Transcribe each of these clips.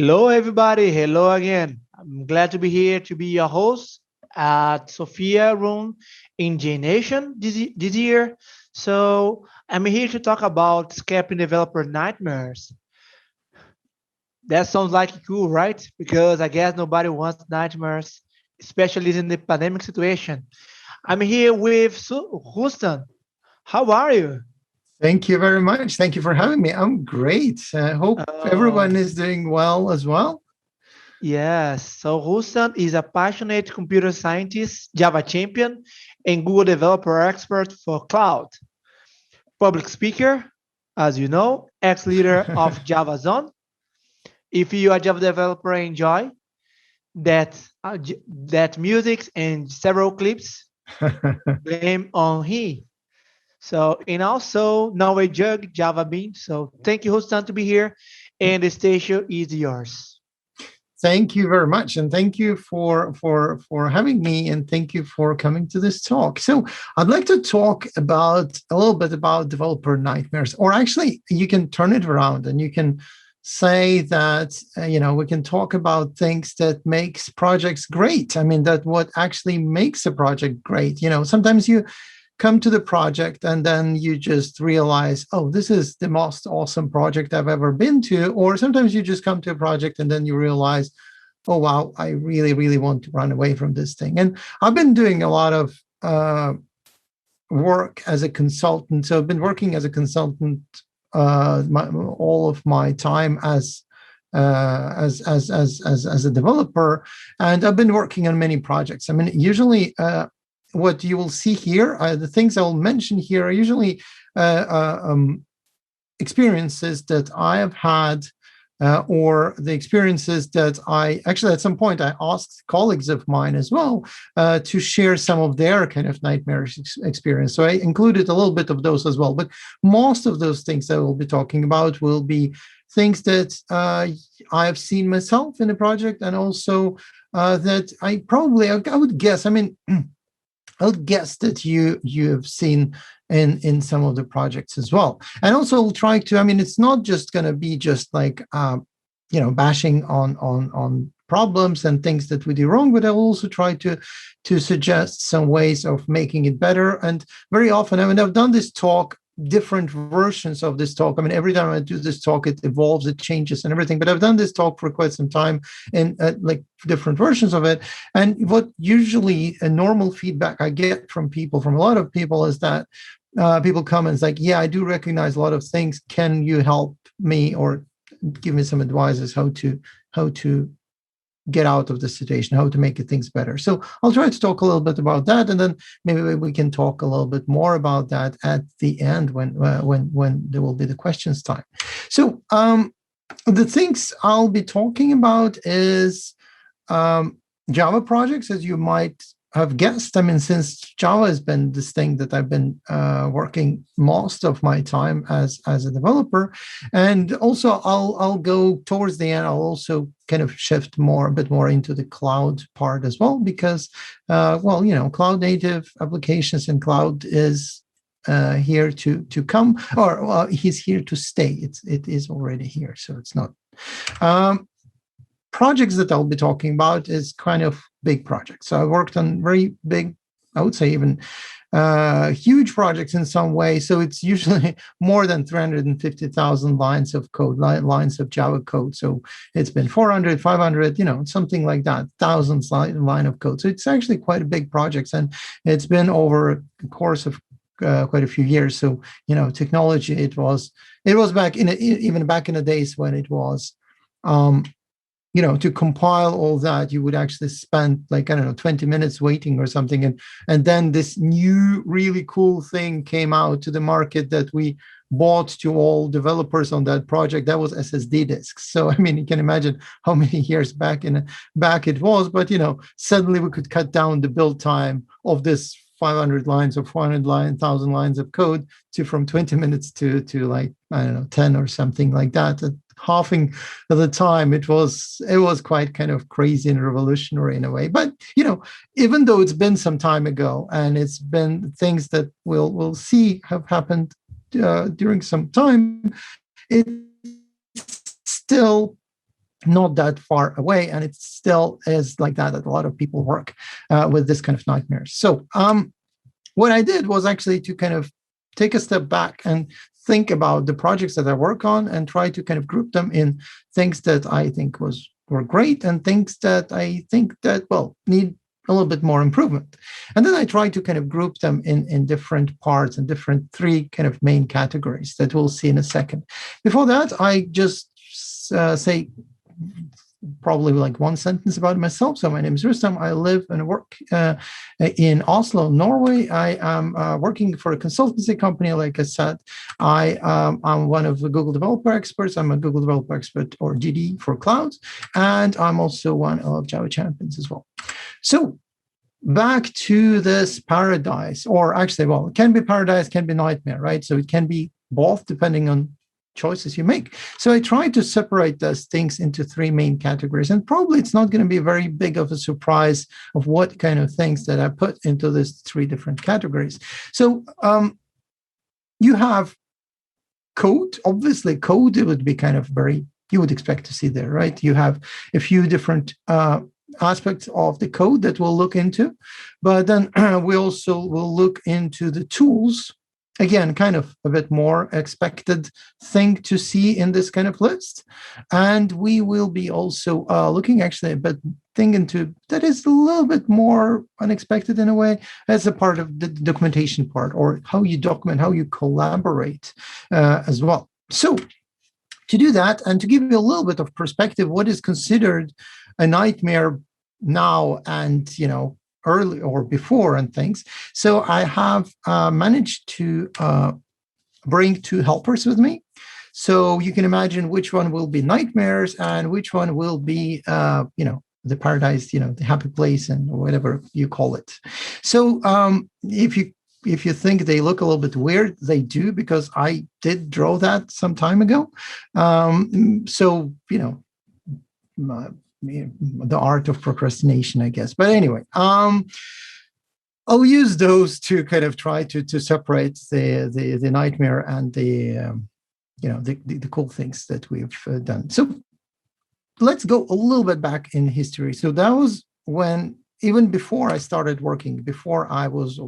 Hello, everybody. Hello again. I'm glad to be here to be your host at Sophia Room in JNation this year. So I'm here to talk about escaping developer nightmares. That sounds like cool, right? Because I guess nobody wants nightmares, especially in the pandemic situation. I'm here with Rustam. How are you? Thank you very much. Thank you for having me. I'm great. I hope everyone Uh, is doing well as well. Yes, so Rustam is a passionate computer scientist, Java champion, and Google developer expert for cloud. Public speaker, as you know, ex-leader of Java Zone. If you are a Java developer, enjoy that music and several clips, blame on he. So, and also Norway Jug, Java Bean. So thank you, Rustam, to be here, and the station is yours. Thank you very much, and thank you for having me, and thank you for coming to this talk. So, I'd like to talk about a little bit about developer nightmares, or actually, you can turn it around and you can say that we can talk about things that makes projects great. I mean, that what actually makes a project great. Sometimes you come to the project and then you just realize, oh, this is the most awesome project I've ever been to. Or sometimes you just come to a project and then you realize, oh, wow, I really, really want to run away from this thing. And I've been doing a lot of work as a consultant. So I've been working as a consultant all of my time as a developer, and I've been working on many projects. I mean, usually what you will see here, the things I will mention here are usually uh, uh, um, experiences that I have had, or the experiences that I actually at some point I asked colleagues of mine as well to share some of their kind of nightmarish experience. So I included a little bit of those as well. But most of those things that we'll be talking about will be things that I have seen myself in a project, and also that I would guess. I mean, I would guess that you have seen in some of the projects as well. And also we'll try to, I mean, it's not just going to be just like bashing on problems and things that we do wrong, but I'll also try to suggest some ways of making it better. And very often, I mean, I've done this talk, different versions of this talk. I mean, every time I do this talk, it evolves, it changes and everything. But I've done this talk for quite some time, and like different versions of it. And what usually a normal feedback I get from people, from a lot of people, is that people come and it's like, yeah, I do recognize a lot of things. Can you help me or give me some advices how to get out of the situation, how to make things better? So I'll try to talk a little bit about that, and then maybe we can talk a little bit more about that at the end when there will be the questions time. So the things I'll be talking about is um, Java projects, as you might have guessed. I mean, since Java has been this thing that I've been working most of my time as a developer, and also I'll go towards the end. I'll also kind of shift a bit more into the cloud part as well, because cloud native applications and cloud is here to come, or he's here to stay. It is already here, so it's not. Um, Projects that I'll be talking about is kind of big projects. So I worked on very big, I would say even huge projects in some way. So it's usually more than 350,000 lines of code, lines of Java code. So it's been 400, 500, something like that, thousands line of code. So it's actually quite a big project, and it's been over the course of quite a few years. So technology, it was back even back in the days when it was. Um, to compile all that, you would actually spend like, I don't know, 20 minutes waiting or something. And then this new really cool thing came out to the market that we bought to all developers on that project. That was SSD disks. So, I mean, you can imagine how many years back it was, but, suddenly we could cut down the build time of this 500 lines or 400 1,000 lines of code to from 20 minutes to like, I don't know, 10 or something like that. Halving at the time, it was quite kind of crazy and revolutionary in a way. But even though it's been some time ago, and it's been things that we'll see have happened during some time, it's still not that far away, and it still is like that a lot of people work with this kind of nightmares. So what I did was actually to kind of take a step back and think about the projects that I work on and try to kind of group them in things that I think were great and things that I think that, well, need a little bit more improvement. And then I try to kind of group them in different parts and different three kind of main categories that we'll see in a second. Before that, I just say probably like one sentence about myself. So my name is Rustam. I live and work in Oslo, Norway. I am working for a consultancy company. Like I said, I'm one of the Google developer experts. I'm a Google developer expert, or GD for clouds. And I'm also one of Java champions as well. So back to this paradise, or actually, well, it can be paradise, can be nightmare, right? So it can be both depending on choices you make. So I try to separate those things into three main categories, and probably it's not going to be very big of a surprise of what kind of things that I put into these three different categories. So you have code. Obviously, code, it would be kind of very, you would expect to see there, right? You have a few different aspects of the code that we'll look into, but then we also will look into the tools. Again, kind of a bit more expected thing to see in this kind of list. And we will be also looking actually a bit thing into that is a little bit more unexpected in a way, as a part of the documentation part, or how you document, how you collaborate as well. So to do that, and to give you a little bit of perspective, what is considered a nightmare now and, early or before and things. So I have managed to bring two helpers with me. So you can imagine which one will be nightmares and which one will be, the paradise, the happy place, and whatever you call it. So if you think they look a little bit weird, they do, because I did draw that some time ago. The art of procrastination, I guess. But anyway, I'll use those to kind of try to separate the nightmare and the cool things that we've done. So let's go a little bit back in history. So that was when, even before I started working, before I was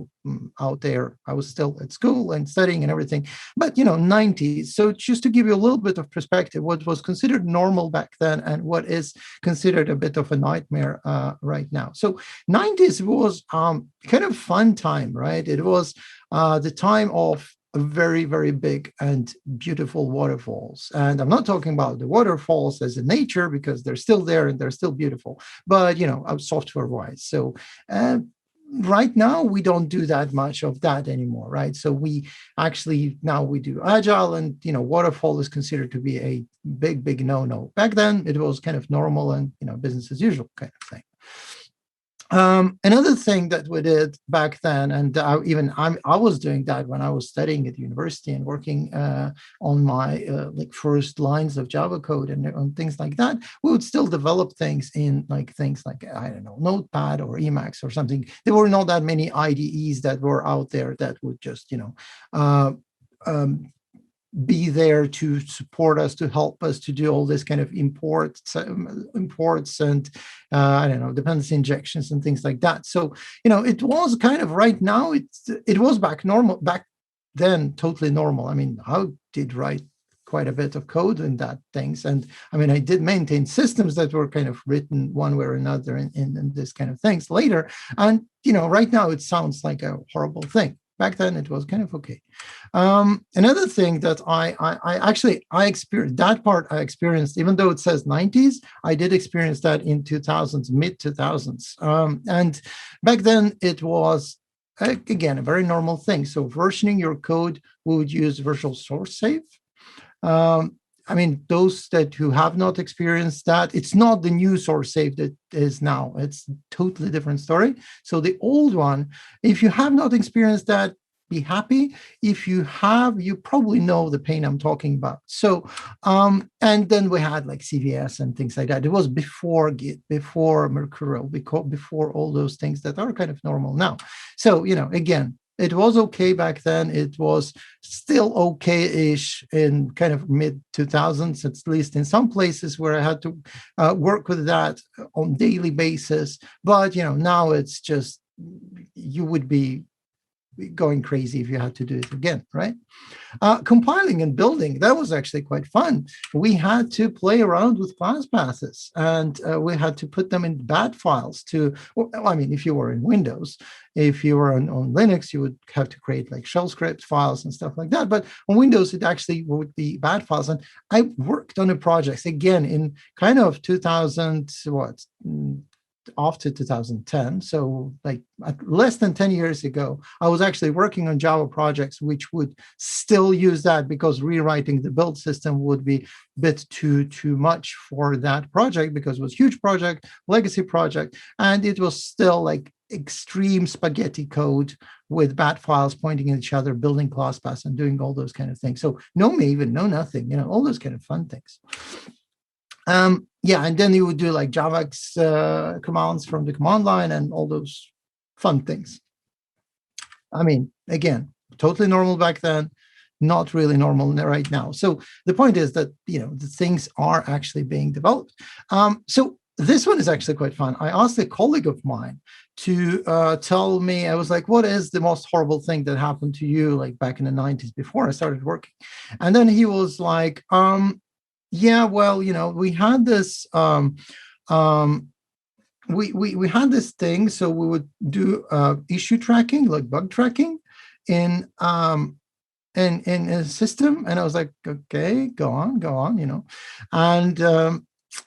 out there, I was still at school and studying and everything, but 90s. So just to give you a little bit of perspective, what was considered normal back then and what is considered a bit of a nightmare right now. So 90s was kind of fun time, right? It was the time of very, very big and beautiful waterfalls. And I'm not talking about the waterfalls as in nature, because they're still there and they're still beautiful, but, software wise. So right now, we don't do that much of that anymore, right? So we actually, now we do agile, and, waterfall is considered to be a big, big no-no. Back then, it was kind of normal and, business as usual kind of thing. Another thing that we did back then, and I was doing that when I was studying at university and working on my first lines of Java code and on things like that, we would still develop things in things like, I don't know, Notepad or Emacs or something. There were not that many IDEs that were out there that would just, be there to support us, to help us to do all this kind of imports and I don't know, dependency injections and things like that. So it was kind of, right now it was back then totally normal. I mean, I did write quite a bit of code in that things, and I mean, I did maintain systems that were kind of written one way or another in this kind of things later, and right now it sounds like a horrible thing. Back then, it was kind of okay. Another thing that I experienced, that part I experienced, even though it says 90s, I did experience that in 2000s, mid 2000s. And back then, it was, again, a very normal thing. So versioning your code, we would use virtual source save. I mean, those who have not experienced that, it's not the new source save that is now. It's a totally different story. So the old one, if you have not experienced that, be happy. If you have, you probably know the pain I'm talking about. So, and then we had like CVS and things like that. It was before Git, before Mercurial, before all those things that are kind of normal now. So, again, It was okay back then. It was still okay-ish in kind of mid 2000s, at least in some places where I had to work with that on daily basis. But now it's just, you would be going crazy if you had to do it again, right? Compiling and building, that was actually quite fun. We had to play around with class passes, and we had to put them in bat files to, well, I mean, if you were in Windows, if you were on Linux, you would have to create like shell script files and stuff like that. But on Windows, it actually would be bat files. And I worked on a project, again, in kind of 2000, what, after 2010, so like less than 10 years ago, I was actually working on Java projects which would still use that, because rewriting the build system would be a bit too much for that project, because it was a huge project, legacy project, and it was still like extreme spaghetti code with bat files pointing at each other, building class paths, and doing all those kind of things. So no Maven, no nothing, all those kind of fun things. Yeah, and then you would do like JAVAX commands from the command line and all those fun things. I mean, again, totally normal back then, not really normal right now. So the point is that, the things are actually being developed. So this one is actually quite fun. I asked a colleague of mine to tell me, I was like, what is the most horrible thing that happened to you, like back in the 90s before I started working? And then he was like, yeah, well, we had this we had this thing. So we would do issue tracking, like bug tracking, in a system. And I was like, okay, go on, and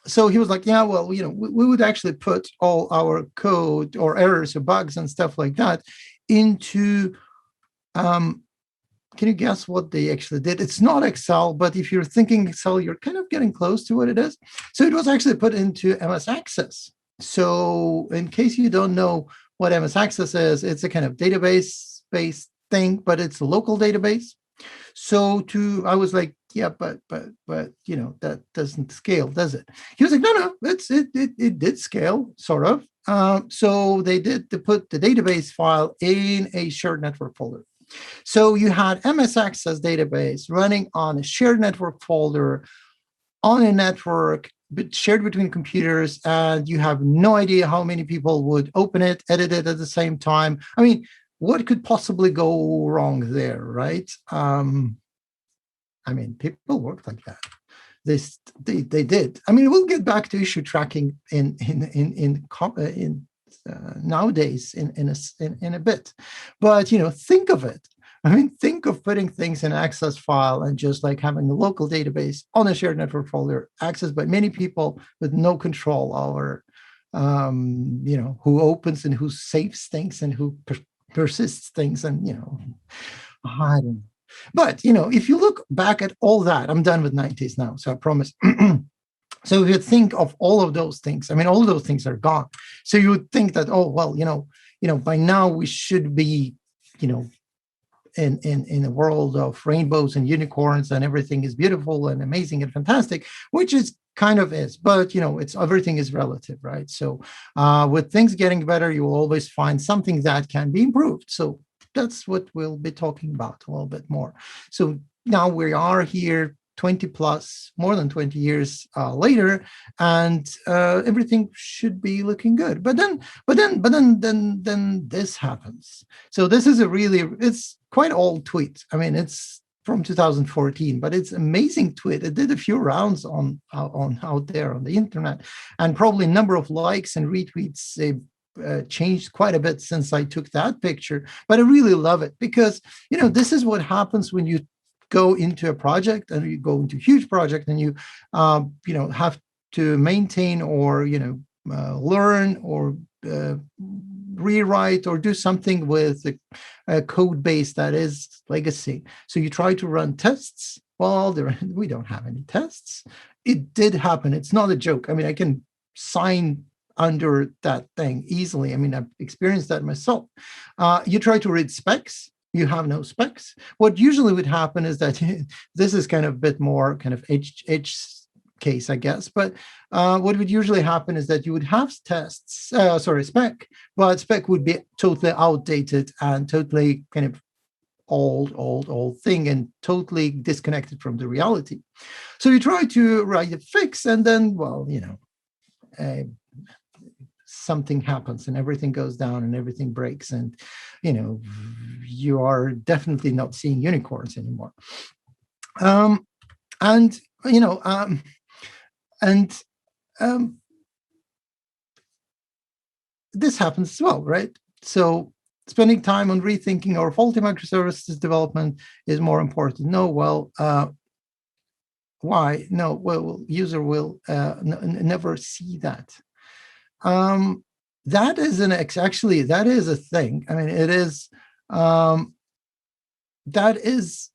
so he was like, yeah, well, we would actually put all our code or errors or bugs and stuff like that into can you guess what they actually did? It's not Excel, but if you're thinking Excel, you're kind of getting close to what it is. So it was actually put into MS Access. So in case you don't know what MS Access is, it's a kind of database-based thing, but it's a local database. So I was like, yeah, but that doesn't scale, does it? He was like, no, it did scale, sort of. So they put the database file in a shared network folder. So you had MS Access database running on a shared network folder on a network shared between computers, and you have no idea how many people would open it, edit it at the same time. I mean, what could possibly go wrong there, right? I mean, people worked like that. They did. I mean, we'll get back to issue tracking in nowadays in a bit, but think of it. I mean, think of putting things in access file and just like having a local database on a shared network folder accessed by many people with no control over who opens and who saves things and who persists things, and I don't know. But if you look back at all that, I'm done with 90s now, so I promise. So if you think of all of those things, I mean, all of those things are gone. So you would think that, oh, well, by now we should be, in a world of rainbows and unicorns and everything is beautiful and amazing and fantastic, which is kind of is, but it's everything is relative, right? So with things getting better, you will always find something that can be improved. So that's what we'll be talking about a little bit more. So now we are here 20 plus, more than 20 years later, and everything should be looking good. But then this happens. So this is it's quite old tweet. I mean, it's from 2014, but it's amazing tweet. It did a few rounds on out there on the internet, and probably a number of likes and retweets. Changed quite a bit since I took that picture, but I really love it because this is what happens when you go into a project and you go into a huge project and you have to maintain or learn or rewrite or do something with a code base that is legacy. So you try to run tests. Well, we don't have any tests. It did happen. It's not a joke. I mean, I can sign under that thing easily. I mean, I've experienced that myself. You try to read specs. You have no specs. What usually would happen is that this is kind of a bit more kind of edge case, I guess. But what would usually happen is that you would have tests, spec, but spec would be totally outdated and totally kind of old thing and totally disconnected from the reality. So you try to write a fix, and then, well, something happens and everything goes down and everything breaks, and you are definitely not seeing unicorns anymore. And this happens as well, right? So spending time on rethinking our faulty microservices development is more important. No, well, why? No, well, user will never see that. That is actually, that is a thing. I mean, it is, that is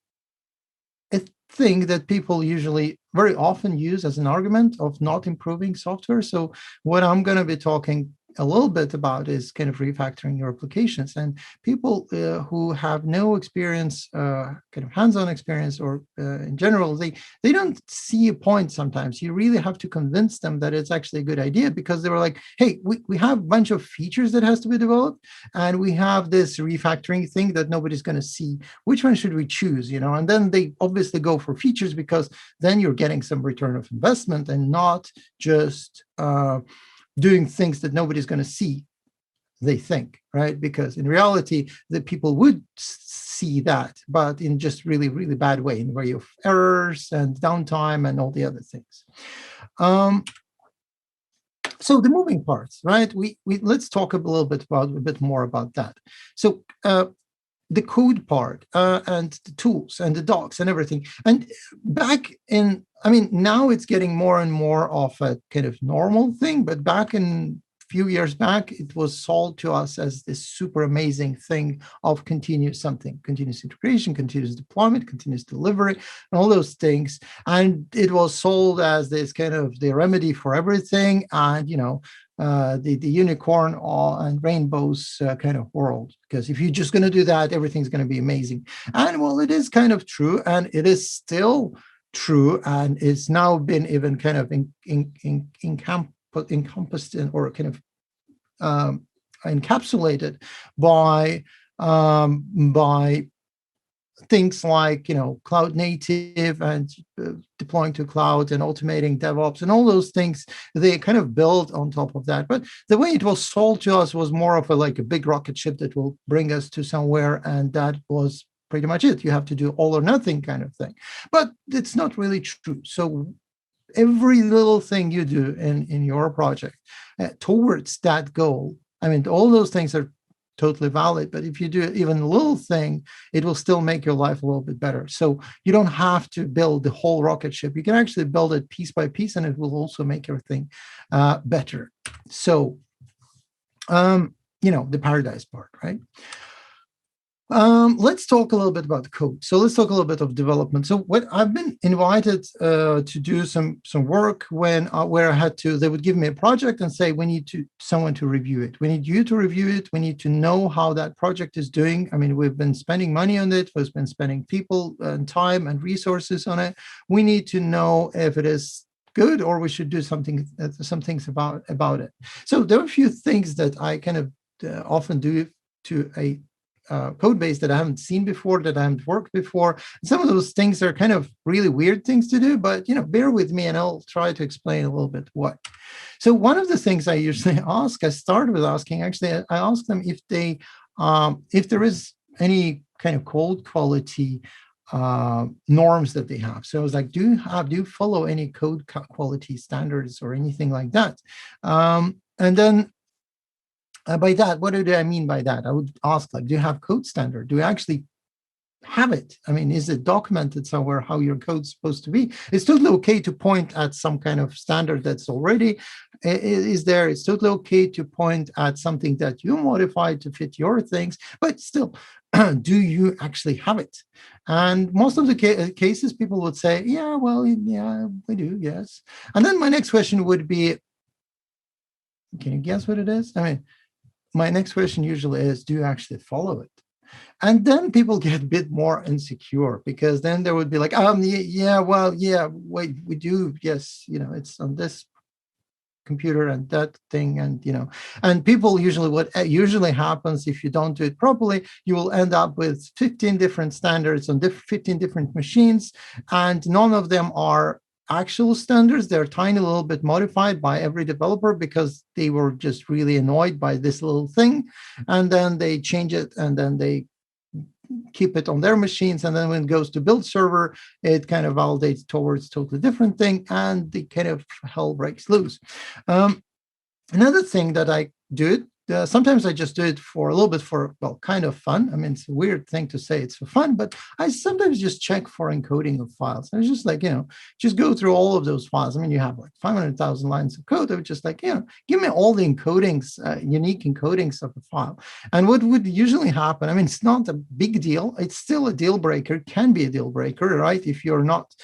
a thing that people usually very often use as an argument of not improving software. So what I'm going to be talking a little bit about is kind of refactoring your applications. And people who have no experience, kind of hands-on experience, or in general, they don't see a point sometimes. You really have to convince them that it's actually a good idea, because they were like, hey, we have a bunch of features that has to be developed, and we have this refactoring thing that nobody's going to see. Which one should we choose? And then they obviously go for features, because then you're getting some return of investment and not just doing things that nobody's going to see, they think, right? Because in reality, the people would see that, but in just really, really bad way, in way of errors and downtime and all the other things. So the moving parts, right? We let's talk a bit more about that. So the code part and the tools and the docs and everything. And back in, I mean, now it's getting more and more of a kind of normal thing, but back in a few years back, it was sold to us as this super amazing thing of continuous integration, continuous deployment, continuous delivery, and all those things. And it was sold as this kind of the remedy for everything, and the unicorn and rainbows kind of world. Because if you're just going to do that, everything's going to be amazing. And well, it is kind of true, and it is still true, and it's now been even kind of encompassed in, or kind of encapsulated by things like cloud native and deploying to cloud and automating DevOps and all those things. They kind of build on top of that. But the way it was sold to us was more of a big rocket ship that will bring us to somewhere, and that was pretty much it. You have to do all or nothing kind of thing. But it's not really true. So every little thing you do in your project towards that goal, I mean, all those things are totally valid, but if you do even a little thing, it will still make your life a little bit better. So you don't have to build the whole rocket ship. You can actually build it piece by piece, and it will also make everything better. So, the paradise part, right? Let's talk a little bit about code. So let's talk a little bit of development. So what I've been invited to do some work where I had to, they would give me a project and say, we need someone to review it. We need you to review it. We need to know how that project is doing. I mean, we've been spending money on it. We've been spending people and time and resources on it. We need to know if it is good, or we should do some things about it. So there are a few things that I kind of often do to a code base that I haven't seen before, that I haven't worked before. Some of those things are kind of really weird things to do, but bear with me and I'll try to explain a little bit what. So one of the things I usually ask, I start with asking, actually, I ask them if there is any kind of code quality norms that they have. So I was like, do you follow any code quality standards or anything like that? And then by that, what do I mean by that? I would ask, do you have code standard? Do you actually have it? I mean, is it documented somewhere how your code's supposed to be? It's totally okay to point at some kind of standard that's already is there. It's totally okay to point at something that you modified to fit your things, but still, do you actually have it? And most of the cases, people would say, yeah, well, yeah, we do, yes. And then my next question would be, can you guess what it is? I mean, my next question usually is, do you actually follow it? And then people get a bit more insecure, because then there would be like, yeah, well, yeah, wait, we do, yes, it's on this computer and that thing, and and people usually, what usually happens, if you don't do it properly, you will end up with 15 different standards on 15 different machines, and none of them are actual standards. They're tiny little bit modified by every developer because they were just really annoyed by this little thing, and then they change it, and then they keep it on their machines, and then when it goes to build server, it kind of validates towards totally different thing, and the kind of hell breaks loose. um, Another thing that I do, sometimes I just do it for a little bit for, well, kind of fun. I mean, it's a weird thing to say it's for fun, but I sometimes just check for encoding of files. I was just like, just go through all of those files. I mean, you have like 500,000 lines of code. I would just like, give me all the encodings, unique encodings of the file. And what would usually happen, I mean, it's not a big deal. It's still a deal breaker, can be a deal breaker, right? If you're not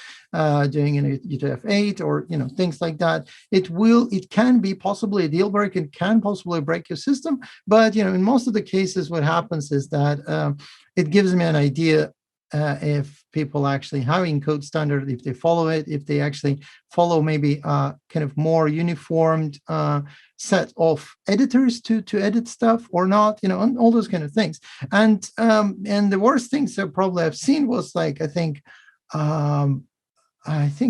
doing an UTF-8 or things like that, it can be possibly a deal breaker. It can possibly break your system. But in most of the cases, what happens is that it gives me an idea if people actually have encode standard, if they follow it, if they actually follow maybe kind of more uniformed set of editors to edit stuff or not, and all those kind of things. And the worst things that probably I've seen was like, I think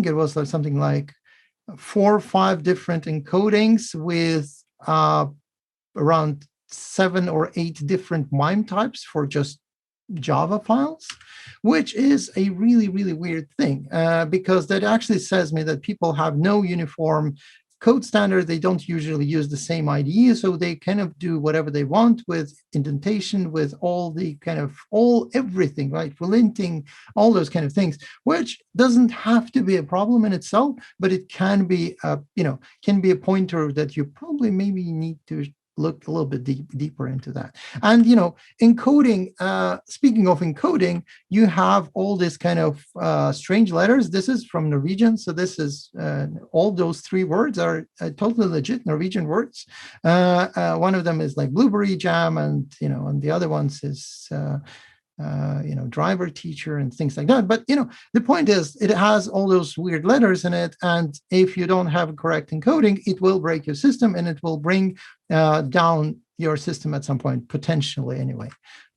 it was like something like 4 or 5 different encodings with around 7 or 8 different MIME types for just Java files, which is a really, really weird thing, because that actually says me that people have no uniform code standard. They don't usually use the same IDE, so they kind of do whatever they want with indentation, with all the kind of everything, right? Linting, all those kind of things, which doesn't have to be a problem in itself, but it can be can be a pointer that you probably maybe need to look a little bit deeper into that. And encoding, speaking of encoding, you have all this kind of strange letters. This is from Norwegian, so this is all those 3 words are totally legit Norwegian words. One of them is like blueberry jam, and and the other ones is driver, teacher, and things like that. But the point is, it has all those weird letters in it, and if you don't have correct encoding, it will break your system, and it will bring down your system at some point, potentially anyway.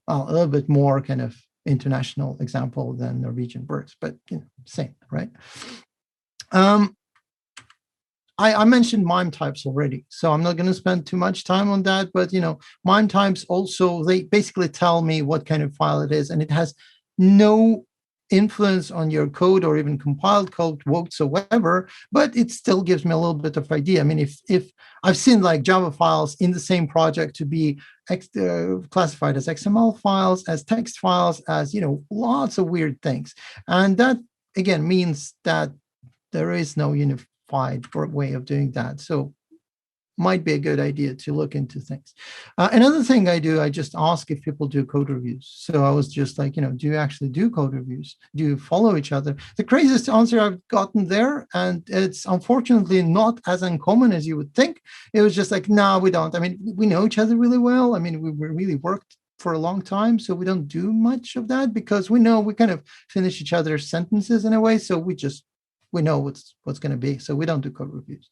A little bit more kind of international example than Norwegian words, but same, right? I mentioned MIME types already, so I'm not going to spend too much time on that. But MIME types also, they basically tell me what kind of file it is, and it has no influence on your code or even compiled code whatsoever. But it still gives me a little bit of idea. I mean, if I've seen like Java files in the same project to be classified as XML files, as text files, as lots of weird things, and that again means that there is no unified way of doing that. So might be a good idea to look into things. Another thing I do, I just ask if people do code reviews. So I was just like, do you actually do code reviews? Do you follow each other? The craziest answer I've gotten there, and it's unfortunately not as uncommon as you would think. It was just like, no, we don't. I mean, we know each other really well. I mean, we really worked for a long time, so we don't do much of that because we know we kind of finish each other's sentences in a way. So we know what's going to be, so we don't do code reviews.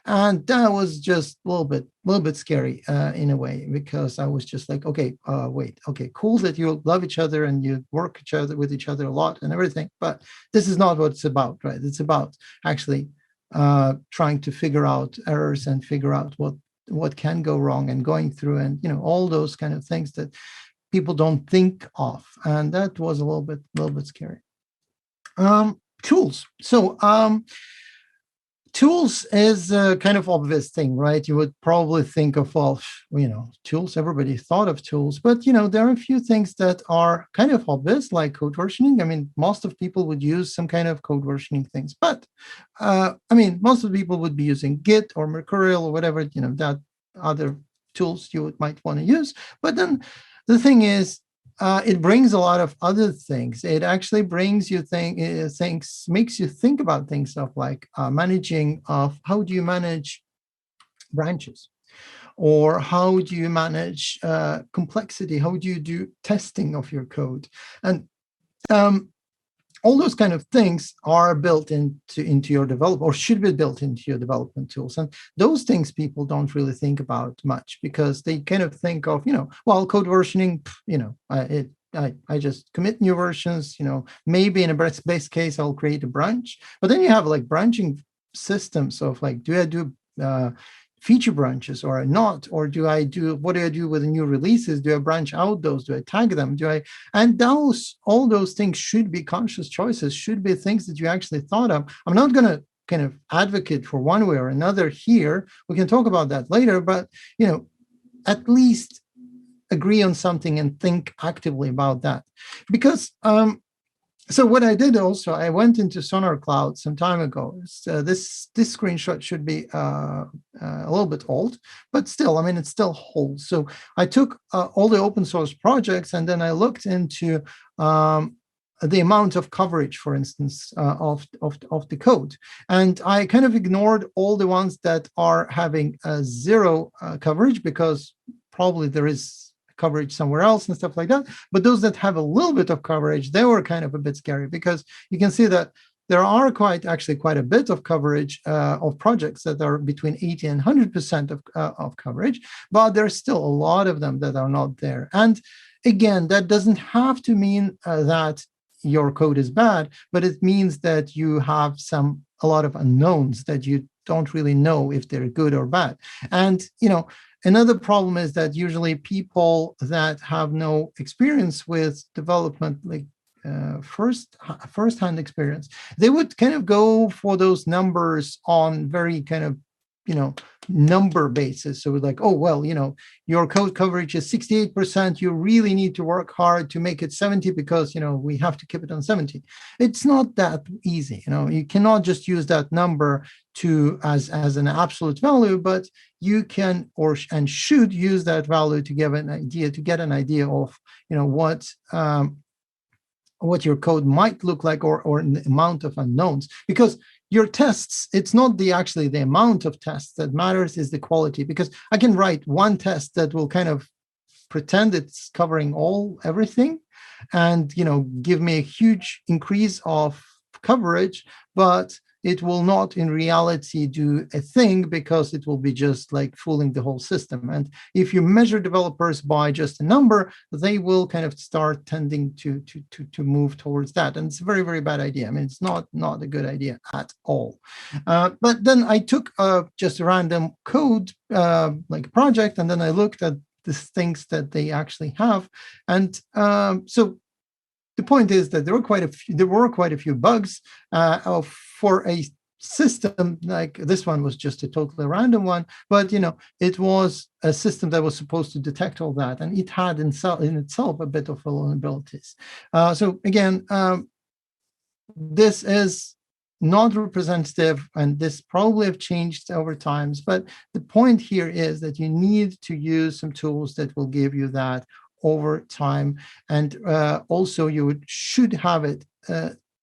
And that was just a little bit scary in a way, because I was just like, okay, wait, okay, cool that you love each other and you work with each other a lot and everything, but this is not what it's about, right? It's about actually trying to figure out errors and figure out what can go wrong, and going through and all those kind of things that people don't think of. And that was a little bit scary. Tools. So tools is a kind of obvious thing, right? You would probably think of, well, tools, everybody thought of tools, but there are a few things that are kind of obvious, like code versioning. I mean, most of people would use some kind of code versioning things, but I mean, most of the people would be using Git or Mercurial or whatever, that other tools you might want to use. But then the thing is, it brings a lot of other things. It actually brings you things, makes you think about things of like managing of how do you manage branches. Or how do you manage complexity? How do you do testing of your code? And all those kind of things are built into your development, or should be built into your development tools. And those things people don't really think about much, because they kind of think of, well, code versioning, I just commit new versions, maybe in a best case, I'll create a branch. But then you have like branching systems of like, do I do feature branches or not? Or what do I do with the new releases? Do I branch out those? Do I tag them? And all those things should be conscious choices, should be things that you actually thought of. I'm not going to kind of advocate for one way or another here. We can talk about that later, but, at least agree on something and think actively about that. Because so what I did also, I went into Sonar Cloud some time ago. This screenshot should be a little bit old, but still, it still holds. So I took all the open source projects, and then I looked into the amount of coverage, for instance, of the code. And I kind of ignored all the ones that are having zero coverage, because probably there is coverage somewhere else and stuff like that. But those that have a little bit of coverage, they were kind of a bit scary, because you can see that there are quite a bit of coverage of projects that are between 80 and 100% of coverage, but there's still a lot of them that are not there. And again, that doesn't have to mean that your code is bad, but it means that you have a lot of unknowns that you don't really know if they're good or bad. And, another problem is that usually people that have no experience with development, like first-hand experience, they would kind of go for those numbers on very kind of, number basis. So like, oh, well, your code coverage is 68%. You really need to work hard to make it 70, because, we have to keep it on 70. It's not that easy. You cannot just use that number as an absolute value, but you can and should use that value to get an idea of, what your code might look like, or an amount of unknowns. Because your tests, it's not actually the amount of tests that matters, is the quality. Because I can write one test that will kind of pretend it's covering everything, and give me a huge increase of coverage, but it will not in reality do a thing, because it will be just like fooling the whole system. And if you measure developers by just a number, they will kind of start tending to move towards that. And it's a very, very bad idea. It's not a good idea at all. But then I took just a random code, like project, and then I looked at the things that they actually have. And so the point is that there were quite a few bugs for a system like this one. Was just a totally random one, but it was a system that was supposed to detect all that, and it had in itself a bit of vulnerabilities. So again, this is not representative, and this probably have changed over times. But the point here is that you need to use some tools that will give you that over time, and also you should have it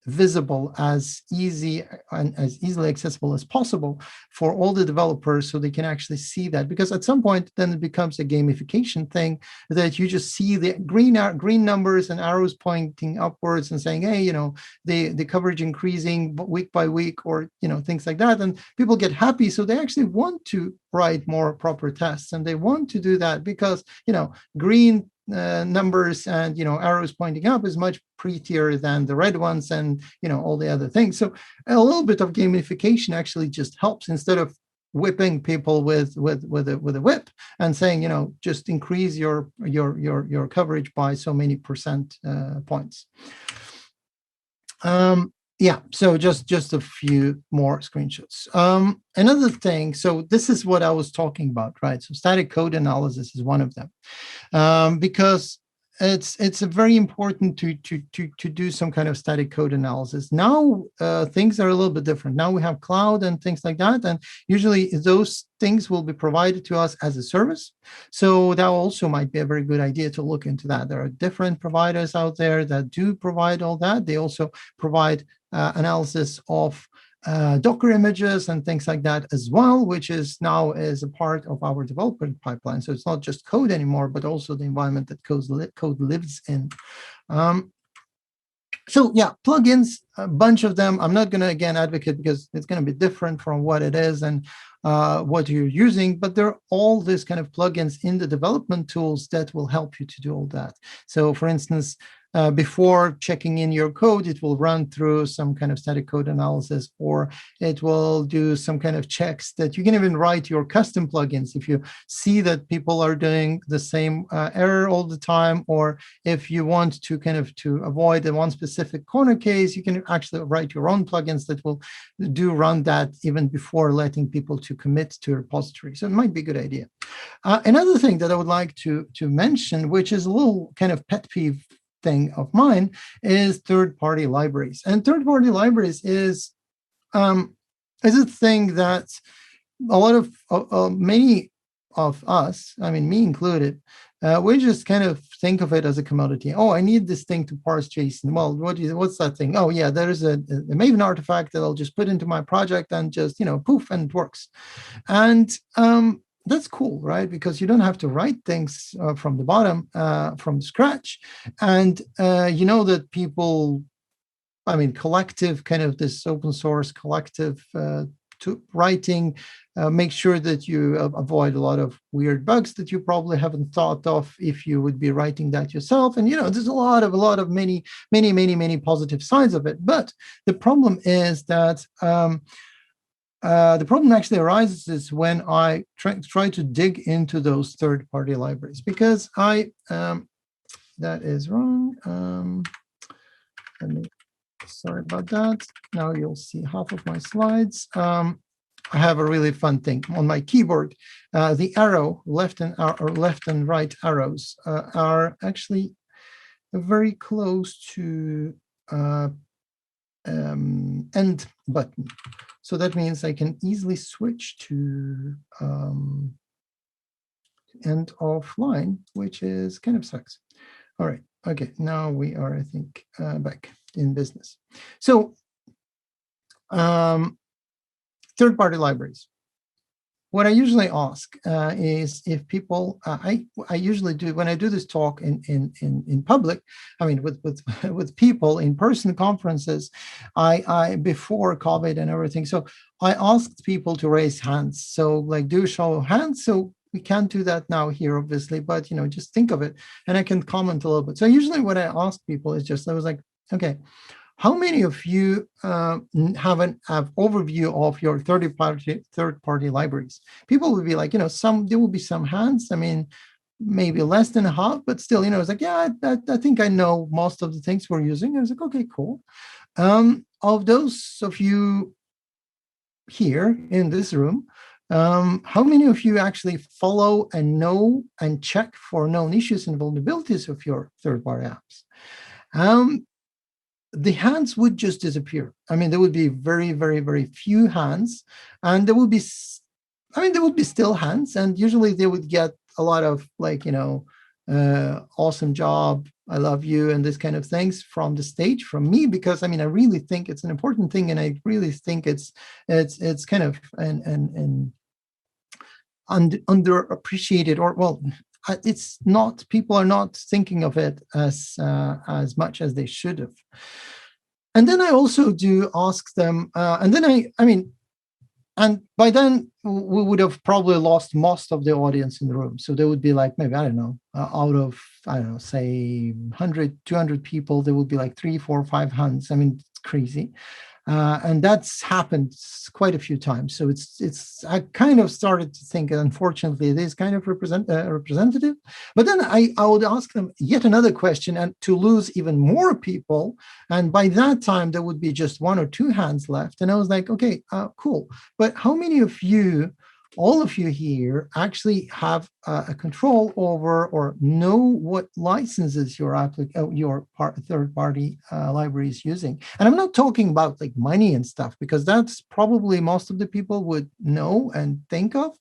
visible as easy and as easily accessible as possible for all the developers, so they can actually see that. Because at some point then it becomes a gamification thing, that you just see the green numbers and arrows pointing upwards and saying, hey, the coverage increasing week by week, or things like that, and people get happy. So they actually want to write more proper tests, and they want to do that, because green numbers and arrows pointing up is much prettier than the red ones, and all the other things. So a little bit of gamification actually just helps, instead of whipping people with a whip and saying, just increase your coverage by so many percent points. Yeah, so just a few more screenshots. Another thing, so this is what I was talking about, right? So static code analysis is one of them, because it's very important to do some kind of static code analysis. Now things are a little bit different. Now we have cloud and things like that, and usually those things will be provided to us as a service. So that also might be a very good idea to look into that. There are different providers out there that do provide all that. They also provide analysis of Docker images and things like that as well, which is now is a part of our development pipeline. So it's not just code anymore, but also the environment that code lives in. So yeah, plugins, a bunch of them. I'm not going to, again, advocate because it's going to be different from what it is and what you're using, but there are all these kind of plugins in the development tools that will help you to do all that. So for instance, before checking in your code, it will run through some kind of static code analysis, or it will do some kind of checks that you can even write your custom plugins if you see that people are doing the same error all the time, or if you want to kind of to avoid the one specific corner case, you can actually write your own plugins that will do run that even before letting people to commit to a repository. So it might be a good idea. Another thing that I would like to mention, which is a little kind of pet peeve thing of mine, is third-party libraries. And third-party libraries is a thing that a lot of many of us, I mean, me included, we just kind of think of it as a commodity. Oh, I need this thing to parse JSON. Well, what's that thing? Oh, yeah, there's a Maven artifact that I'll just put into my project and just, poof, and it works. And that's cool, right? Because you don't have to write things from the bottom, from scratch. And you know that people, I mean, collective kind of this open source collective to writing, make sure that you avoid a lot of weird bugs that you probably haven't thought of if you would be writing that yourself. And there's a lot of many positive sides of it. But the problem is that the problem actually arises when I try to dig into those third-party libraries, because that is wrong. Sorry about that. Now you'll see half of my slides. I have a really fun thing on my keyboard. The arrow, left and right arrows are actually very close to end button. So that means I can easily switch to end of line, which is kind of sucks. All right. Okay. Now we are, I think, back in business. So third-party libraries. What I usually ask is if people, I usually do when I do this talk in public, I mean with people in person conferences, I before COVID and everything. So I asked people to raise hands. So like do show of hands. So we can't do that now here, obviously, but just think of it, and I can comment a little bit. So usually what I ask people is just, I was like, okay, how many of you have overview of your third-party libraries? People would be like, there will be some hands. I mean, maybe less than half, but still, it's like, yeah, I think I know most of the things we're using. I was like, okay, cool. Of those of you here in this room, how many of you actually follow and know and check for known issues and vulnerabilities of your third-party apps? The hands would just disappear. I mean, there would be very, very, very few hands, and there would be still hands, and usually they would get a lot of like, awesome job, I love you, and this kind of things from the stage from me, because I mean, I really think it's an important thing, and I really think it's kind of an underappreciated, or well, it's not, people are not thinking of it as much as they should have. And then I also do ask them, and then I mean, and by then we would have probably lost most of the audience in the room. So there would be like, maybe, I don't know, out of, say 100, 200 people, there would be like 3, 4, 5 hands. I mean, it's crazy. And that's happened quite a few times. So I kind of started to think, unfortunately, it is kind of representative. But then I would ask them yet another question, and to lose even more people. And by that time, there would be just 1 or 2 hands left. And I was like, okay, cool. But how many of you all of you here actually have a control over or know what licenses your third-party library is using. And I'm not talking about like money and stuff, because that's probably most of the people would know and think of.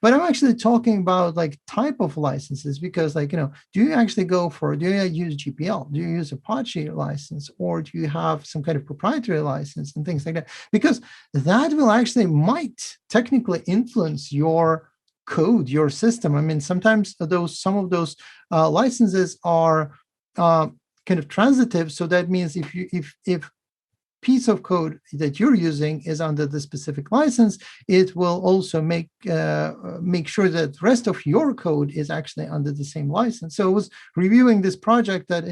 But I'm actually talking about like type of licenses, because like, do you actually do you use GPL? Do you use Apache license? Or do you have some kind of proprietary license and things like that? Because that will actually might technically influence your code, your system. I mean, sometimes some of those licenses are kind of transitive. So that means if piece of code that you're using is under the specific license, it will also make sure that the rest of your code is actually under the same license. So I was reviewing this project that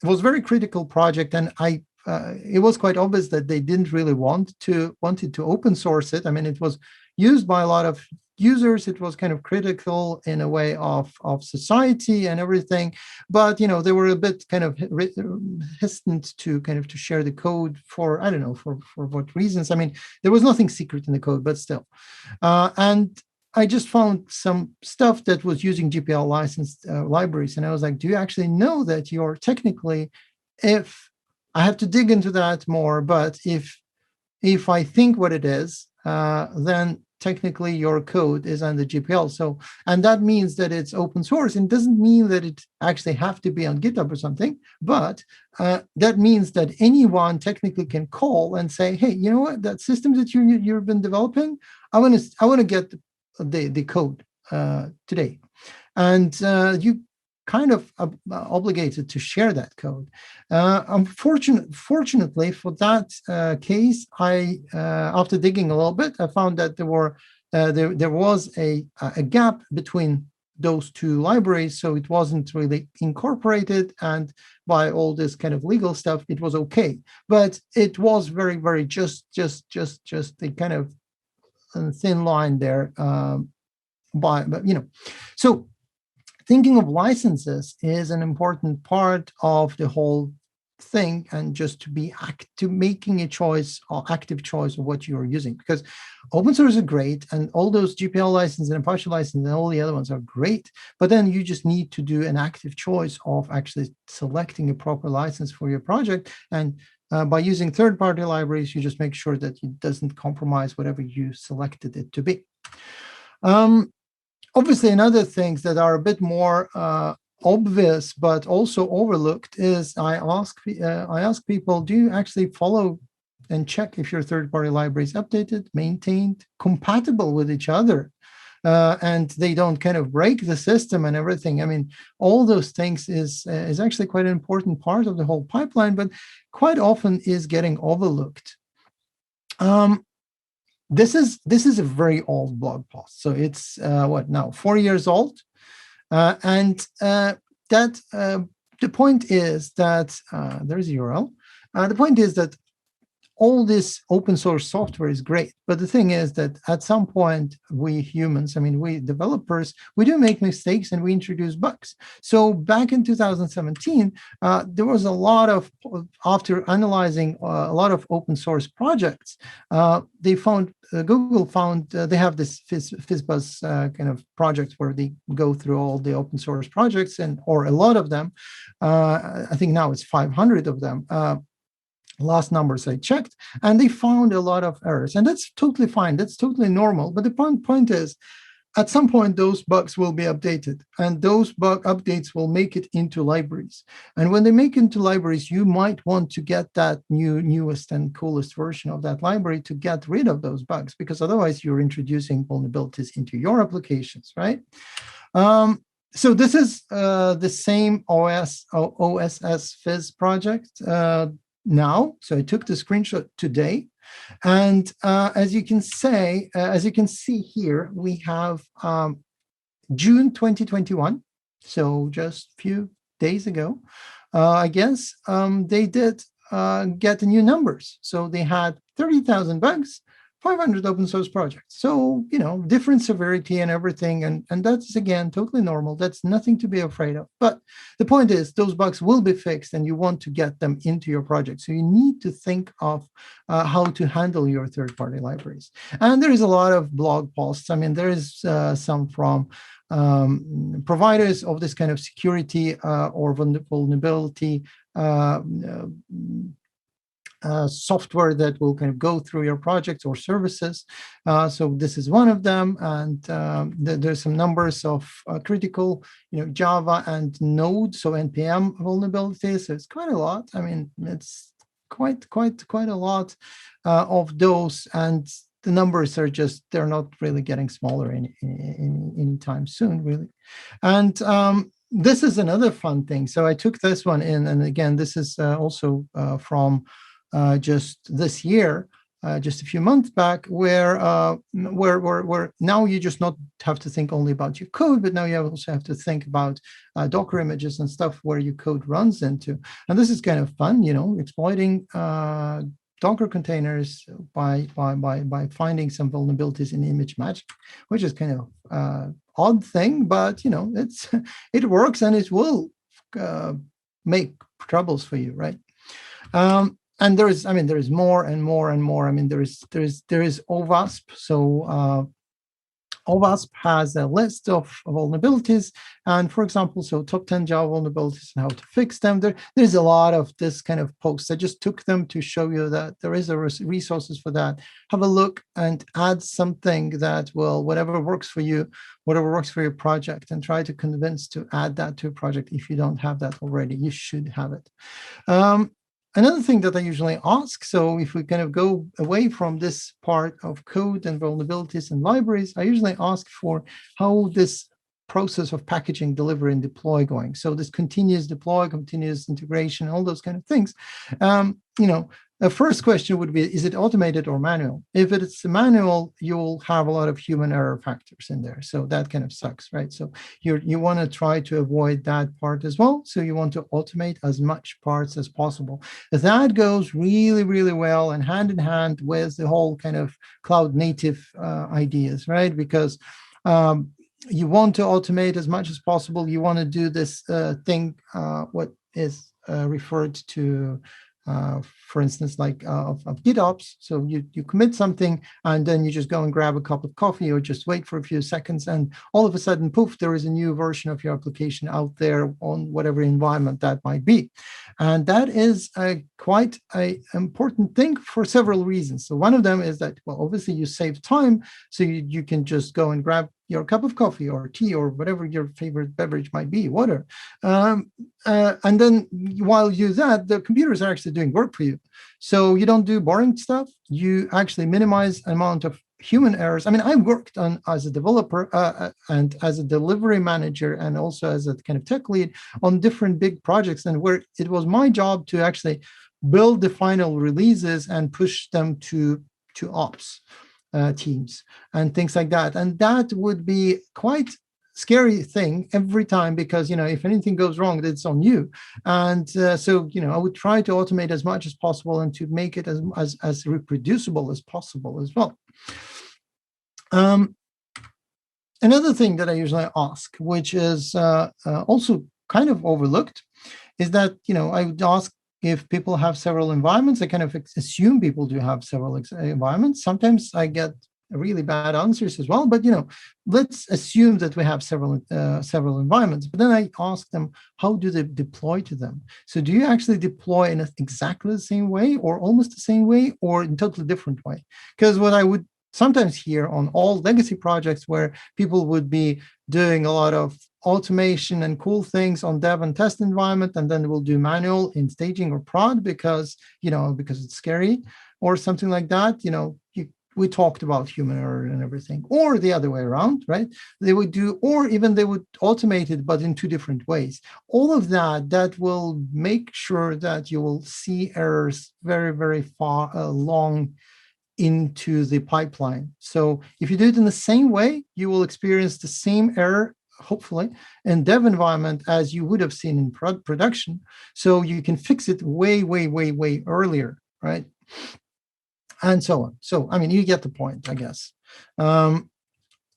was very critical project, and it was quite obvious that they didn't really wanted to open source it. I mean, it was used by a lot of users. It was kind of critical in a way of society and everything, but they were a bit kind of hesitant to share the code for, I don't know, for what reasons. I mean, there was nothing secret in the code, but still. And I just found some stuff that was using GPL licensed libraries, and I was like, do you actually know that you're technically, if I have to dig into that more, but if I think what it is, then technically your code is under GPL. So, and that means that it's open source. And doesn't mean that it actually have to be on GitHub or something, but that means that anyone technically can call and say, hey, you know what, that system that you've been developing, I want to get the code today. And you kind of obligated to share that code. Fortunately for that case, I after digging a little bit, I found that there was a gap between those two libraries, so it wasn't really incorporated, and by all this kind of legal stuff, it was okay. But it was very, very just a kind of thin line there. So thinking of licenses is an important part of the whole thing, and just to be making a choice or active choice of what you're using, because open source is great, and all those GPL licenses and Apache license and all the other ones are great, but then you just need to do an active choice of actually selecting a proper license for your project. And by using third-party libraries, you just make sure that it doesn't compromise whatever you selected it to be. Obviously, another things that are a bit more obvious but also overlooked is I ask people, do you actually follow and check if your third-party library is updated, maintained, compatible with each other, and they don't kind of break the system and everything? I mean, all those things is actually quite an important part of the whole pipeline, but quite often is getting overlooked. This is a very old blog post, so it's 4 years old, and the point is that there's a URL. The point is that all this open source software is great, but the thing is that at some point, we humans, I mean, we developers, we do make mistakes and we introduce bugs. So back in 2017, there was a lot of, after analyzing a lot of open source projects, they found, Google found, they have this FizzBuzz kind of project where they go through all the open source projects, or a lot of them. I think now it's 500 of them. Last numbers I checked, and they found a lot of errors, and that's totally fine. That's totally normal. But the point is, at some point, those bugs will be updated, and those bug updates will make it into libraries. And when they make it into libraries, you might want to get that newest and coolest version of that library to get rid of those bugs, because otherwise you're introducing vulnerabilities into your applications, right? So this is the same OSS Fizz project now. So I took the screenshot today, and as you can see here, we have June 2021. So just a few days ago, I guess they did get the new numbers. So they had 30,000 bugs, 500 open source projects. So, different severity and everything. And that's, again, totally normal. That's nothing to be afraid of. But the point is, those bugs will be fixed and you want to get them into your project. So you need to think of how to handle your third-party libraries. And there is a lot of blog posts. I mean, there is some from providers of this kind of security or vulnerability software that will kind of go through your projects or services. So this is one of them, and there's some numbers of critical, Java and Node, so NPM vulnerabilities. So it's quite a lot. I mean, it's quite a lot of those, and the numbers are they're not really getting smaller anytime soon, really. And this is another fun thing. So I took this one in, and again, this is also from just this year, just a few months back, where now you just not have to think only about your code, but now you also have to think about Docker images and stuff where your code runs into. And this is kind of fun, exploiting Docker containers by finding some vulnerabilities in image matching, which is kind of odd thing, but it works, and it will make troubles for you, right? And there is more and more and more. I mean, there is OWASP. So OWASP has a list of vulnerabilities, and for example, so top 10 Java vulnerabilities and how to fix them. There's a lot of this kind of posts. I just took them to show you that there is resources for that. Have a look and add something that will, whatever works for you, whatever works for your project, and try to convince to add that to a project. If you don't have that already, you should have it. Another thing that I usually ask, so if we kind of go away from this part of code and vulnerabilities and libraries, I usually ask for how this process of packaging, delivery, and deploy going. So this continuous deploy, continuous integration, all those kind of things. The first question would be, is it automated or manual? If it's manual, you'll have a lot of human error factors in there. So that kind of sucks, right? So you want to try to avoid that part as well. So you want to automate as much parts as possible. That goes really, really well and hand in hand with the whole kind of cloud native ideas, right? Because you want to automate as much as possible. You want to do this thing, what is referred to, for instance, like of GitOps. So you commit something, and then you just go and grab a cup of coffee or just wait for a few seconds, and all of a sudden, poof, there is a new version of your application out there on whatever environment that might be. And that is quite an important thing for several reasons. So one of them is that, well, obviously you save time, so you can just go and grab your cup of coffee or tea or whatever your favorite beverage might be, water. And then while you do that, the computers are actually doing work for you. So you don't do boring stuff. You actually minimize amount of human errors. I mean, I worked on as a developer and as a delivery manager and also as a kind of tech lead on different big projects, and where it was my job to actually build the final releases and push them to ops teams and things like that. And that would be quite scary thing every time, because if anything goes wrong, it's on you. And so I would try to automate as much as possible and to make it as reproducible as possible as well. Another thing that I usually ask, which is also kind of overlooked, is that I would ask if people have several environments. I kind of assume people do have several environments. Sometimes I get really bad answers as well, but let's assume that we have several environments. But then I ask them, how do they deploy to them? So do you actually deploy in exactly the same way, or almost the same way, or in totally different way? Because what I would sometimes hear on all legacy projects where people would be doing a lot of automation and cool things on dev and test environment, and then we'll do manual in staging or prod because it's scary or something like that. We talked about human error and everything, or the other way around, right? They would do, or even they would automate it, but in two different ways. All of that will make sure that you will see errors very, very far along into the pipeline. So if you do it in the same way, you will experience the same error, hopefully, in dev environment as you would have seen in production. So you can fix it way, way, way, way earlier, right? and so on. So, I mean, you get the point, I guess.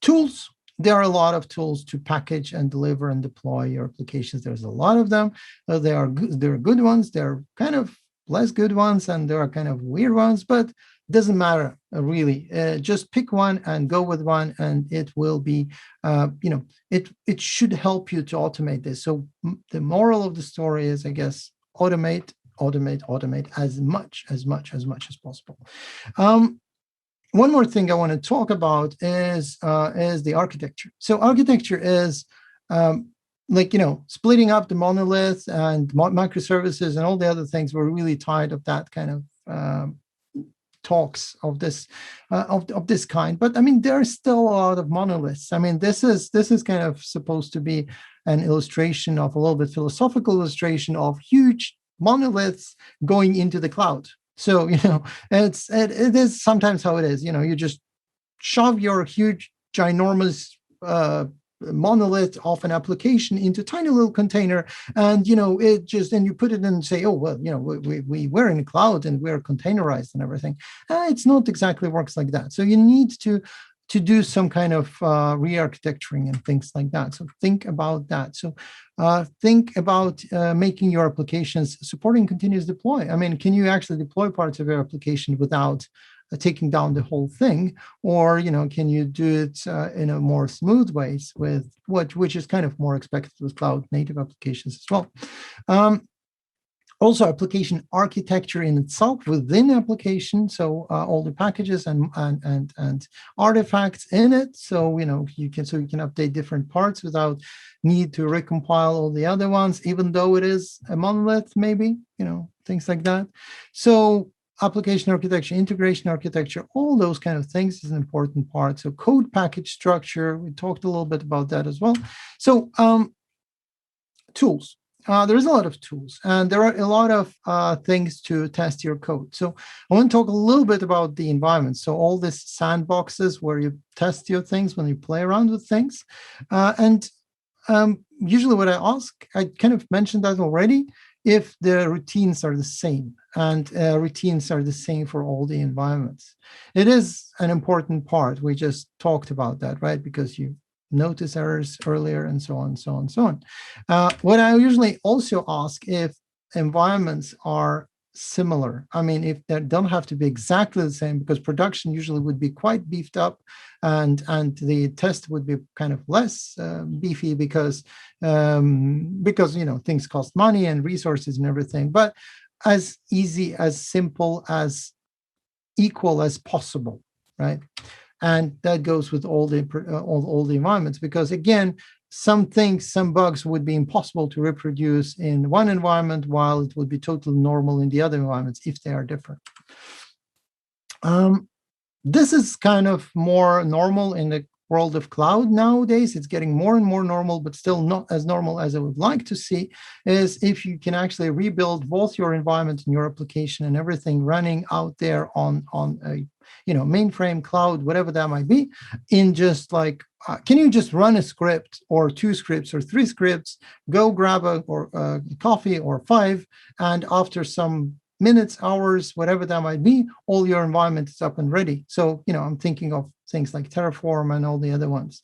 Tools. There are a lot of tools to package and deliver and deploy your applications. There's a lot of them. There are good ones. There are kind of less good ones, and there are kind of weird ones, but it doesn't matter really. Just pick one and go with one, and it will be, it should help you to automate this. So the moral of the story is, I guess, automate as much as possible. One more thing I want to talk about is the architecture. So architecture is splitting up the monolith and microservices and all the other things. We're really tired of that kind of talks of this kind. But I mean, there are still a lot of monoliths. I mean, this is kind of supposed to be an illustration of a little bit philosophical illustration of huge monoliths going into the cloud. So, it is sometimes how it is. You just shove your huge, ginormous monolith of an application into a tiny little container, and and you put it in and say, oh well, we're in the cloud and we're containerized and everything. It's not exactly works like that. So you need to do some kind of re-architecturing and things like that. So think about that. So think about making your applications supporting continuous deploy. I mean, can you actually deploy parts of your application without taking down the whole thing? Or, can you do it in a more smooth ways with which is kind of more expected with cloud native applications as well. Also, application architecture in itself within application, so all the packages and artifacts in it. So you can update different parts without need to recompile all the other ones, even though it is a monolith, maybe things like that. So application architecture, integration architecture, all those kind of things is an important part. So code package structure, we talked a little bit about that as well. So tools. There's a lot of tools, and there are a lot of things to test your code. So I want to talk a little bit about the environment. So all these sandboxes where you test your things, when you play around with things. Usually what I ask, I kind of mentioned that already, if the routines are the same, and routines are the same for all the environments. It is an important part. We just talked about that, right? Because you notice errors earlier and so on, so on, so on. What I usually also ask if environments are similar. I mean, if they don't have to be exactly the same, because production usually would be quite beefed up, and the test would be kind of less beefy because things cost money and resources and everything. But as easy, as simple, as equal as possible, right? And that goes with all the environments, because again, some bugs would be impossible to reproduce in one environment, while it would be totally normal in the other environments if they are different. This is kind of more normal in the world of cloud nowadays. It's getting more and more normal, but still not as normal as I would like to see, is if you can actually rebuild both your environment and your application and everything running out there on a mainframe, cloud, whatever that might be, in just like, can you just run a script or 2 scripts or 3 scripts, go grab a coffee or 5, and after some minutes, hours, whatever that might be, all your environment is up and ready. So, I'm thinking of things like Terraform and all the other ones.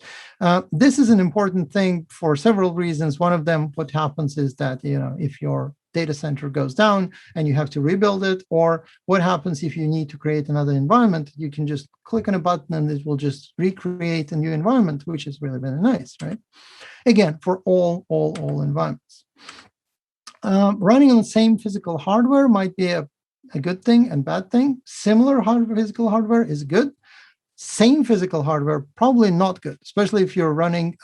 This is an important thing for several reasons. One of them, what happens is that, if your data center goes down and you have to rebuild it, or what happens if you need to create another environment, you can just click on a button and it will just recreate a new environment, which is really, really nice, right? Again, for all environments. Running on the same physical hardware might be a good thing and bad thing. Similar physical hardware is good. Same physical hardware, probably not good, especially if you're running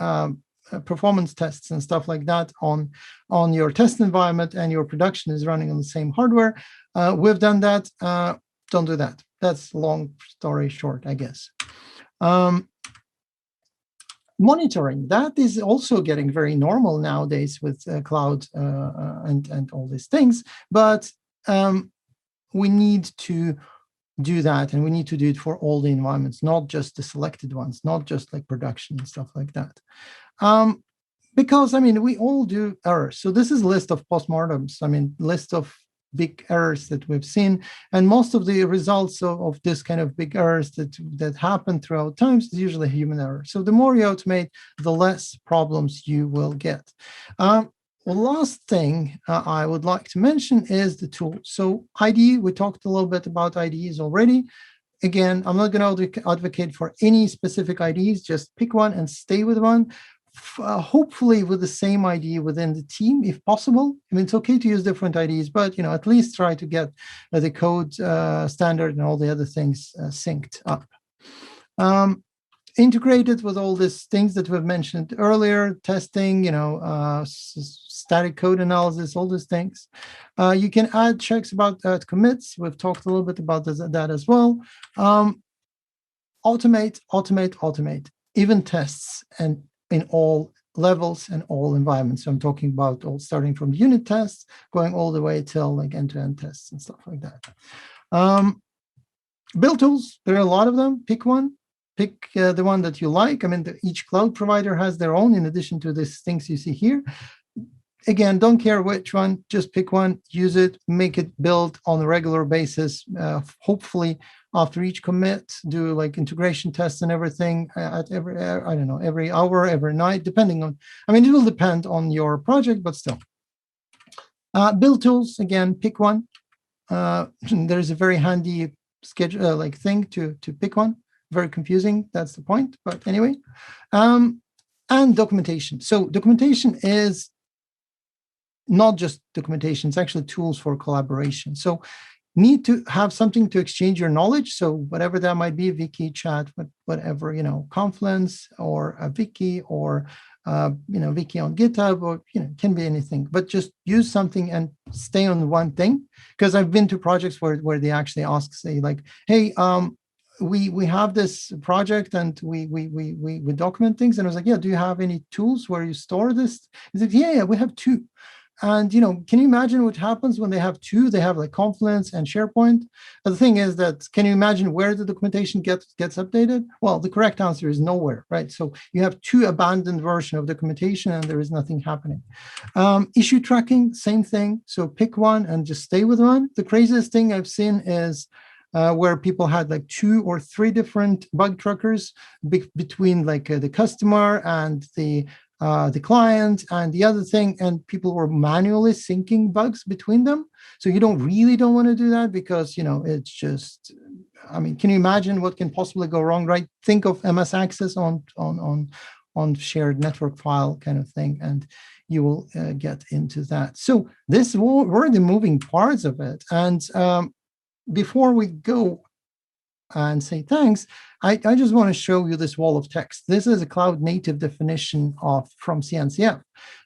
performance tests and stuff like that on your test environment and your production is running on the same hardware. We've done that. Don't do that. That's long story short, I guess. Monitoring, that is also getting very normal nowadays with cloud and all these things, but we need to do that, and we need to do it for all the environments, not just the selected ones, not just like production and stuff like that. Because, we all do errors. So this is a list of postmortems, list of big errors that we've seen. And most of the results of this kind of big errors that happen throughout times is usually human error. So the more you automate, the less problems you will get. The last thing I would like to mention is the tool. So IDE, we talked a little bit about IDEs already. Again, I'm not going to advocate for any specific IDEs, just pick one and stay with one. Hopefully with the same IDE within the team, if possible. I mean, it's okay to use different IDEs, but at least try to get the code standard and all the other things synced up. Integrated with all these things that we've mentioned earlier, testing, static code analysis, all these things. You can add checks about commits. We've talked a little bit about that as well. Automate, even tests, and in all levels and all environments. So I'm talking about starting from unit tests, going all the way till like end-to-end tests and stuff like that. Build tools, there are a lot of them. Pick one. Pick the one that you like. I mean, each cloud provider has their own, in addition to these things you see here. Again, don't care which one, just pick one, use it, make it build on a regular basis. Hopefully, after each commit, do like integration tests and everything at every hour, every night, depending on, it will depend on your project, but still. Build tools, again, pick one. There's a very handy schedule thing to pick one. Very confusing, that's the point, but anyway. And documentation. So documentation is not just documentation, it's actually tools for collaboration. So need to have something to exchange your knowledge. So whatever that might be, wiki, chat, whatever, Confluence or a wiki or, wiki on GitHub, or, can be anything, but just use something and stay on one thing. Because I've been to projects where they actually ask, say like, hey, we have this project and we document things. And I was like, yeah, do you have any tools where you store this? He said, yeah, we have two. And, can you imagine what happens when they have two? They have like Confluence and SharePoint. But the thing is that, can you imagine where the documentation gets updated? Well, the correct answer is nowhere, right? So you have two abandoned versions of documentation and there is nothing happening. Issue tracking, same thing. So pick one and just stay with one. The craziest thing I've seen is where people had like 2 or 3 different bug trackers between like the customer and the client and the other thing, and people were manually syncing bugs between them. So you don't want to do that because, it's just, can you imagine what can possibly go wrong, right? Think of MS Access on shared network file kind of thing, and you will get into that. So this were the moving parts of it. And before we go and say thanks, I just want to show you this wall of text. This is a cloud native definition from CNCF.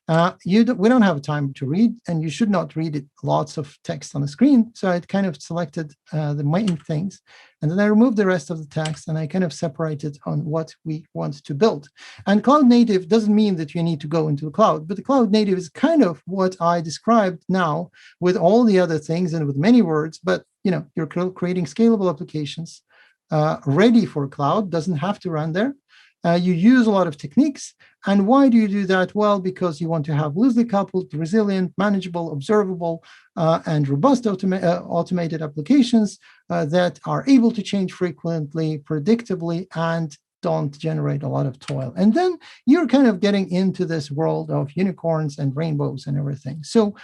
We don't have time to read, and you should not read it. Lots of text on the screen. So I kind of selected the main things, and then I removed the rest of the text, and I kind of separated on what we want to build. And cloud native doesn't mean that you need to go into the cloud, but the cloud native is kind of what I described now with all the other things and with many words. But you're creating scalable applications ready for cloud, doesn't have to run there. You use a lot of techniques. And why do you do that? Well, because you want to have loosely coupled, resilient, manageable, observable, and robust automated applications that are able to change frequently, predictably, and don't generate a lot of toil. And then you're kind of getting into this world of unicorns and rainbows and everything. So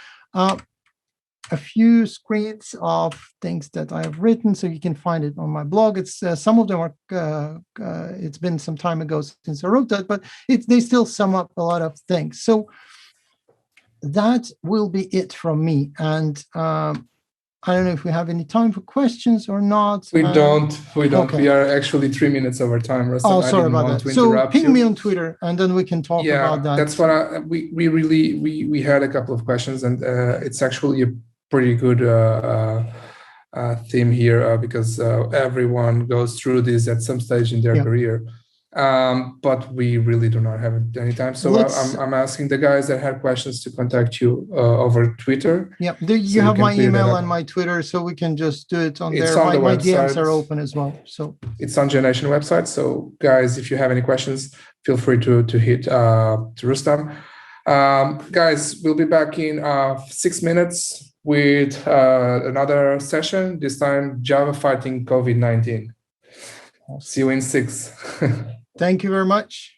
a few screens of things that I have written, so you can find it on my blog. It's some of them are. It's been some time ago since I wrote that, but they still sum up a lot of things. So that will be it from me. And I don't know if we have any time for questions or not. We don't. Okay. We are actually 3 minutes over time, Rustam. Oh, sorry about that. So ping me on Twitter, and then we can talk about that. That's what we had a couple of questions, and it's actually a pretty good theme here because everyone goes through this at some stage in their career. But we really do not have any time. So I'm asking the guys that had questions to contact you over Twitter. Yeah, you have my email and my Twitter, so we can just do it on there. My DMs are open as well. So it's on JNation website. So guys, if you have any questions, feel free to hit to Rustam. Guys, we'll be back in 6 minutes with another session, this time Java fighting COVID-19. See you in 6. Thank you very much.